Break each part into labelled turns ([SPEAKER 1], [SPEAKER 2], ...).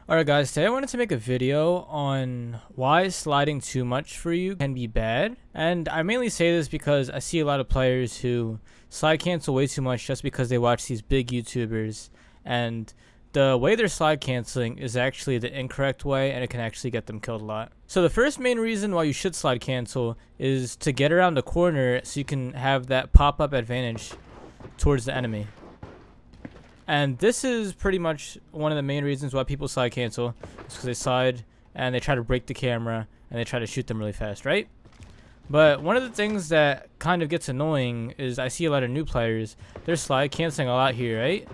[SPEAKER 1] Alright guys, today I wanted to make a video on why sliding too much for you can be bad. And I mainly say this because I see a lot of players who slide cancel way too much just because they watch these big YouTubers. And the way they're slide canceling is actually the incorrect way, and it can actually get them killed a lot. So the first main reason why you should slide cancel is to get around the corner so you can have that pop-up advantage towards the enemy. And this is pretty much one of the main reasons why people slide cancel. It's because they slide and they try to break the camera and they try to shoot them really fast, right? But one of the things that kind of gets annoying is I see a lot of new players. They're slide canceling a lot here, right?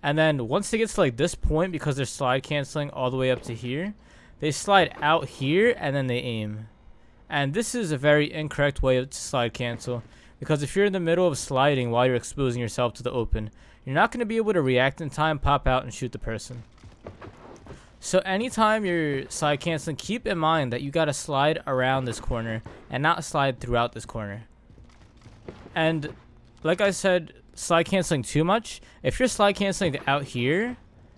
[SPEAKER 1] And then once they get to like this point, because they're slide canceling all the way up to here, they slide out here and then they aim. And this is a very incorrect way to slide cancel, because if you're in the middle of sliding while you're exposing yourself to the open, you're not going to be able to react in time, pop out, and shoot the person. So anytime you're slide canceling, keep in mind that you got to slide around this corner and not slide throughout this corner. And like I said, slide canceling too much, if you're slide canceling out here,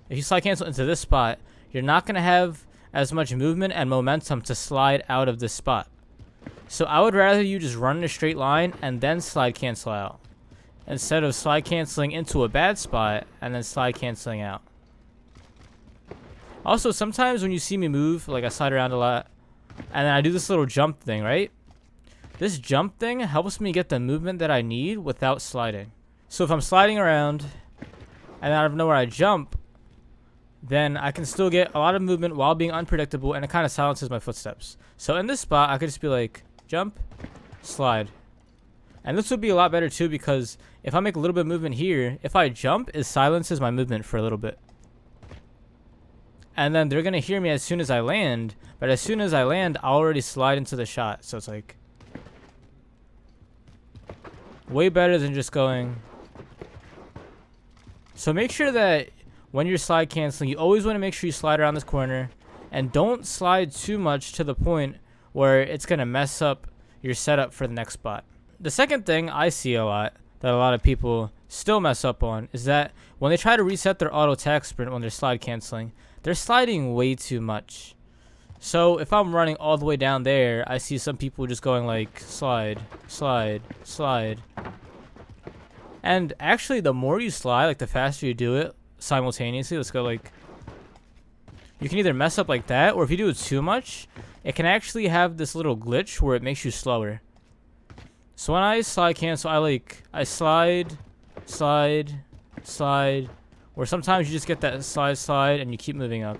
[SPEAKER 1] if you slide cancel into this spot, you're not going to have as much movement and momentum to slide out of this spot. So I would rather you just run in a straight line and then slide cancel out, instead of slide canceling into a bad spot and then slide canceling out. Also, sometimes when you see me move, like I slide around a lot, and then I do this little jump thing, right? This jump thing helps me get the movement that I need without sliding. So if I'm sliding around and out of nowhere I jump, then I can still get a lot of movement while being unpredictable, and it kind of silences my footsteps. So in this spot, I could just be like, jump, slide. And this would be a lot better too, because if I make a little bit of movement here, if I jump, it silences my movement for a little bit. And then they're going to hear me as soon as I land, but as soon as I land, I'll already slide into the shot. So it's like way better than just going. So make sure that when you're slide canceling, you always want to make sure you slide around this corner, and don't slide too much to the point where it's going to mess up your setup for the next spot. The second thing I see a lot that a lot of people still mess up on is that when they try to reset their auto attack sprint when they're slide canceling, they're sliding way too much. So if I'm running all the way down there, I see some people just going like slide, slide, slide. And actually, the more you slide, like the faster you do it simultaneously, let's go like, you can either mess up like that, or if you do it too much, it can actually have this little glitch where it makes you slower. So when I slide cancel, I slide, slide, slide, or sometimes you just get that slide, slide, and you keep moving up.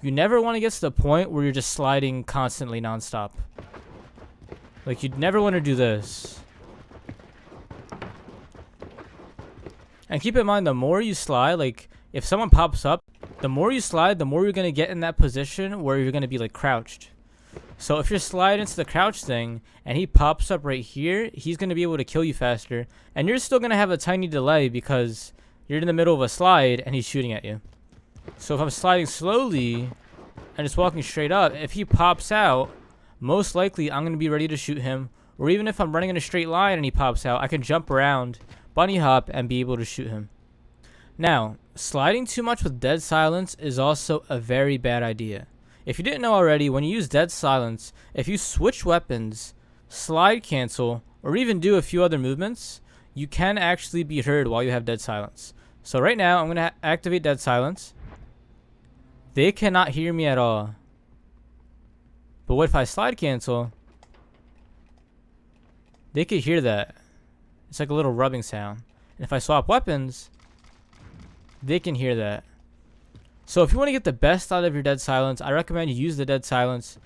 [SPEAKER 1] You never want to get to the point where you're just sliding constantly nonstop. Like, you'd never want to do this. And keep in mind, the more you slide, like, if someone pops up, the more you slide, the more you're going to get in that position where you're going to be, like, crouched. So if you're sliding into the crouch thing and he pops up right here, he's going to be able to kill you faster. And you're still going to have a tiny delay because you're in the middle of a slide and he's shooting at you. So if I'm sliding slowly and just walking straight up, if he pops out, most likely I'm going to be ready to shoot him. Or even if I'm running in a straight line and he pops out, I can jump around, bunny hop, and be able to shoot him. Now, sliding too much with dead silence is also a very bad idea. If you didn't know already, when you use dead silence, if you switch weapons, slide cancel, or even do a few other movements, you can actually be heard while you have dead silence. So right now, I'm going to activate dead silence. They cannot hear me at all. But what if I slide cancel? They could hear that. It's like a little rubbing sound. And if I swap weapons, they can hear that. So if you want to get the best out of your dead silence, I recommend you use the dead silence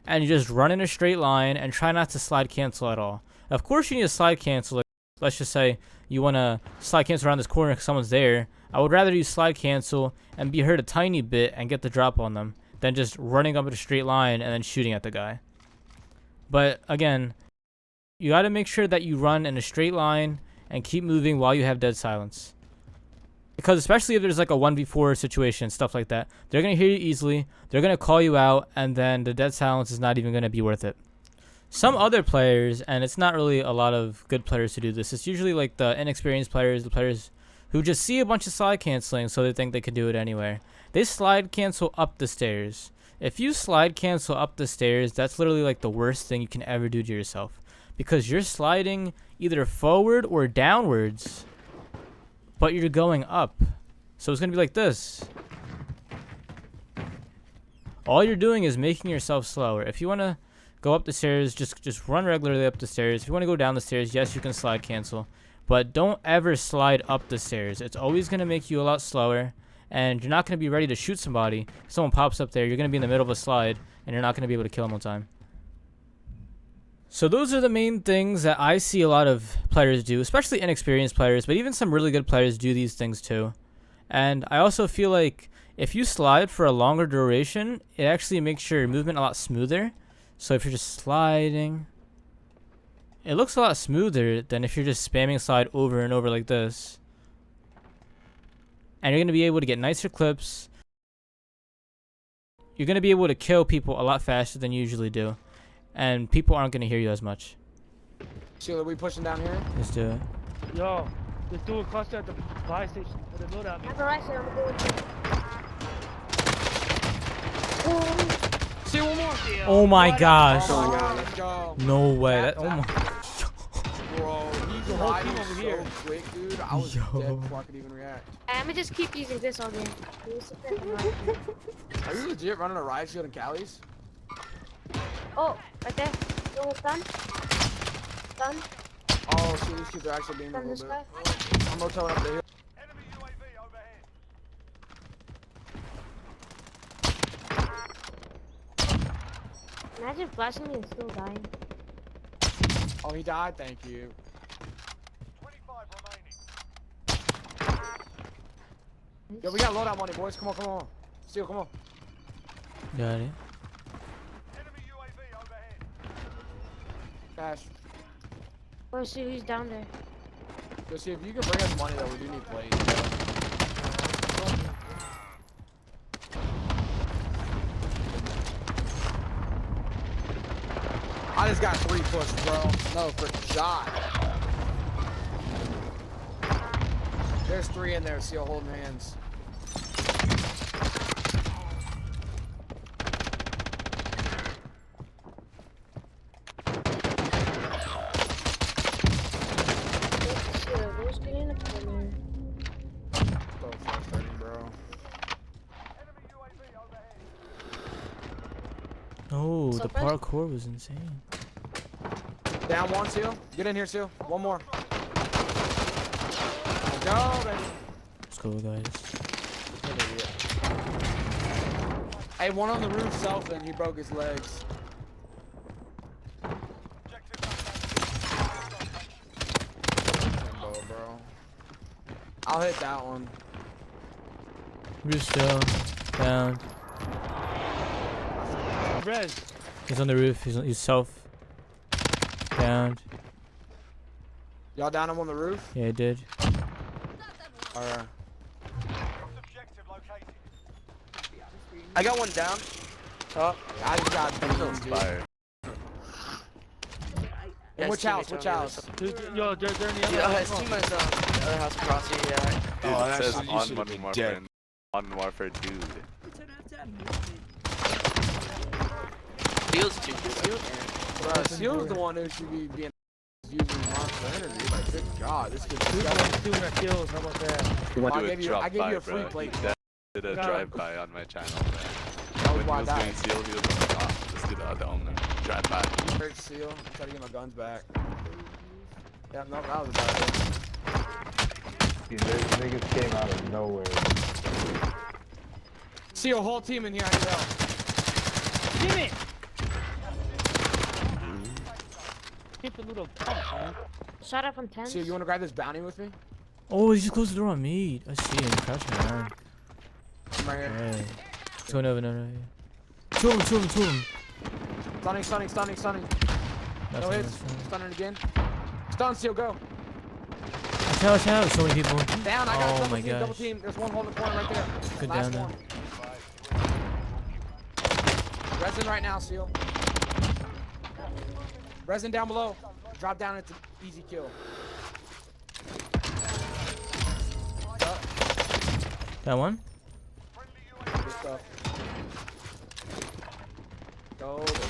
[SPEAKER 1] and you just run in a straight line and try not to slide cancel at all. Of course you need to slide cancel. Like, let's just say you want to slide cancel around this corner because someone's there. I would rather you slide cancel and be heard a tiny bit and get the drop on them than just running up in a straight line and then shooting at the guy. But again, you got to make sure that you run in a straight line and keep moving while you have dead silence. Because especially if there's like a 1v4 situation, stuff like that, they're going to hear you easily, they're going to call you out, and then the dead silence is not even going to be worth it. Some other players, and it's not really a lot of good players to do this, it's usually like the inexperienced players, the players who just see a bunch of slide canceling, so they think they can do it anywhere. They slide cancel up the stairs. If you slide cancel up the stairs, that's literally like the worst thing you can ever do to yourself, because you're sliding either forward or downwards, but you're going up. So it's gonna be like this. All you're doing is making yourself slower. If you wanna go up the stairs, just run regularly up the stairs. If you wanna go down the stairs, yes, you can slide cancel, but don't ever slide up the stairs. It's always gonna make you a lot slower, and you're not gonna be ready to shoot somebody. If someone pops up there, you're gonna be in the middle of a slide, and you're not gonna be able to kill them on time. So those are the main things that I see a lot of players do, especially inexperienced players, but even some really good players do these things too. And I also feel like if you slide for a longer duration, it actually makes your movement a lot smoother. So if you're just sliding, it looks a lot smoother than if you're just spamming slide over and over like this. And you're going to be able to get nicer clips. You're going to be able to kill people a lot faster than you usually do. And people aren't going to hear you as much.
[SPEAKER 2] Sheila, are we pushing down here?
[SPEAKER 1] Let's do it.
[SPEAKER 3] Yo, let's do a cluster at the buy station. At the loadout.
[SPEAKER 4] That's alright, sir. I'm doing it.
[SPEAKER 2] See one more.
[SPEAKER 1] Oh my gosh.
[SPEAKER 2] Oh my God, let's go.
[SPEAKER 1] No way. That, oh my.
[SPEAKER 2] Bro, he's
[SPEAKER 3] The whole
[SPEAKER 2] riding
[SPEAKER 3] team over
[SPEAKER 2] so
[SPEAKER 3] here.
[SPEAKER 2] quick, dude. I was
[SPEAKER 1] Yo.
[SPEAKER 2] dead before I could even react.
[SPEAKER 4] I'm gonna just keep using this all day.
[SPEAKER 2] Are you legit running a riot shield in Cali's?
[SPEAKER 4] Oh, right there. You almost done? Done?
[SPEAKER 2] Oh, shit, these kids are actually being a
[SPEAKER 4] Done
[SPEAKER 2] little
[SPEAKER 4] this
[SPEAKER 2] bit.
[SPEAKER 4] guy?
[SPEAKER 2] I'm rotating up the hill.
[SPEAKER 3] Enemy UAV overhead.
[SPEAKER 4] Imagine flashing me and still dying.
[SPEAKER 2] Oh, he died. Thank you.
[SPEAKER 3] 25 remaining.
[SPEAKER 2] Yo, we got loadout money, boys. Come on, come on. Steel, come on.
[SPEAKER 1] Got it.
[SPEAKER 3] Enemy UAV overhead.
[SPEAKER 2] Cash.
[SPEAKER 4] Let's see who's down there.
[SPEAKER 2] Yo, see, if you can bring us money, though, we do need plays. I just got 3 push, bro. No freaking shot. There's 3 in there, Seal holding hands.
[SPEAKER 4] Who's getting up there, man?
[SPEAKER 2] So frustrating, bro.
[SPEAKER 3] Enemy UAV overhead.
[SPEAKER 1] Oh, the
[SPEAKER 4] Surprise.
[SPEAKER 1] parkour was insane.
[SPEAKER 2] Down 1, Seal. Get in here, Seal. 1 more. Let's go, baby.
[SPEAKER 1] Let's go, guys.
[SPEAKER 2] An idiot. Hey, one on the roof, selfing. He broke his legs. Limbo, bro. I'll hit that one.
[SPEAKER 1] Roof still. Down.
[SPEAKER 3] Res.
[SPEAKER 1] He's on the roof. He's self. Down.
[SPEAKER 2] Y'all down him on the roof?
[SPEAKER 1] Yeah, he did.
[SPEAKER 2] Alright.
[SPEAKER 3] Objective located.
[SPEAKER 5] I got one down.
[SPEAKER 2] Oh, I just got beans, dude.
[SPEAKER 5] Fire.
[SPEAKER 2] And which house? Which house?
[SPEAKER 3] Yo, they're in the other
[SPEAKER 5] Yeah,
[SPEAKER 3] house.
[SPEAKER 5] his teammates the other house across here, yeah.
[SPEAKER 6] Dude,
[SPEAKER 2] Oh,
[SPEAKER 6] it
[SPEAKER 2] that's
[SPEAKER 6] says
[SPEAKER 2] what you
[SPEAKER 6] on
[SPEAKER 2] should've
[SPEAKER 6] Modern
[SPEAKER 2] been
[SPEAKER 6] Warfare.
[SPEAKER 2] dead.
[SPEAKER 6] Modern Warfare, dude.
[SPEAKER 5] Feels too good.
[SPEAKER 2] Bro, Seal's the one who should be being using monster energy. Like, good God, this kid's
[SPEAKER 3] Who's
[SPEAKER 2] got
[SPEAKER 3] the one doing our kills? How about that?
[SPEAKER 2] I
[SPEAKER 6] Do
[SPEAKER 2] gave
[SPEAKER 6] a
[SPEAKER 2] you
[SPEAKER 6] drop
[SPEAKER 2] a
[SPEAKER 6] by,
[SPEAKER 2] free
[SPEAKER 6] bro.
[SPEAKER 2] plate.
[SPEAKER 6] He did a
[SPEAKER 3] Got it.
[SPEAKER 6] drive-by on my channel, man.
[SPEAKER 2] That was
[SPEAKER 6] When he
[SPEAKER 2] why I
[SPEAKER 6] was
[SPEAKER 2] died.
[SPEAKER 6] doing seal, he was like, oh, let's do the other owner. Drive-by.
[SPEAKER 2] Search Seal. I'm trying to get my guns back. Yeah, no, that was a bad idea.
[SPEAKER 7] These niggas came out of nowhere.
[SPEAKER 2] Seal, whole team in here, I need help.
[SPEAKER 3] Damn it! Keep the little pump, man.
[SPEAKER 4] Shot up on 10.
[SPEAKER 2] Seal, you want to grab this bounty with me?
[SPEAKER 1] Oh, he just closed the door on me. I see him crouching around.
[SPEAKER 2] I'm right here.
[SPEAKER 1] Hey. He's going over, no. Two of them.
[SPEAKER 2] Stunning. No hits. Stunning again. Stun, Seal, go.
[SPEAKER 1] Watch out. So many people.
[SPEAKER 2] Down, I got
[SPEAKER 1] Oh
[SPEAKER 2] double
[SPEAKER 1] my
[SPEAKER 2] team, double
[SPEAKER 1] gosh.
[SPEAKER 2] team. There's one holding the corner right there.
[SPEAKER 1] Good
[SPEAKER 2] Last
[SPEAKER 1] down
[SPEAKER 2] one. Resin right now, Seal. Resin down below. Drop down, it's an easy kill.
[SPEAKER 1] That one?
[SPEAKER 2] Good stuff. Go.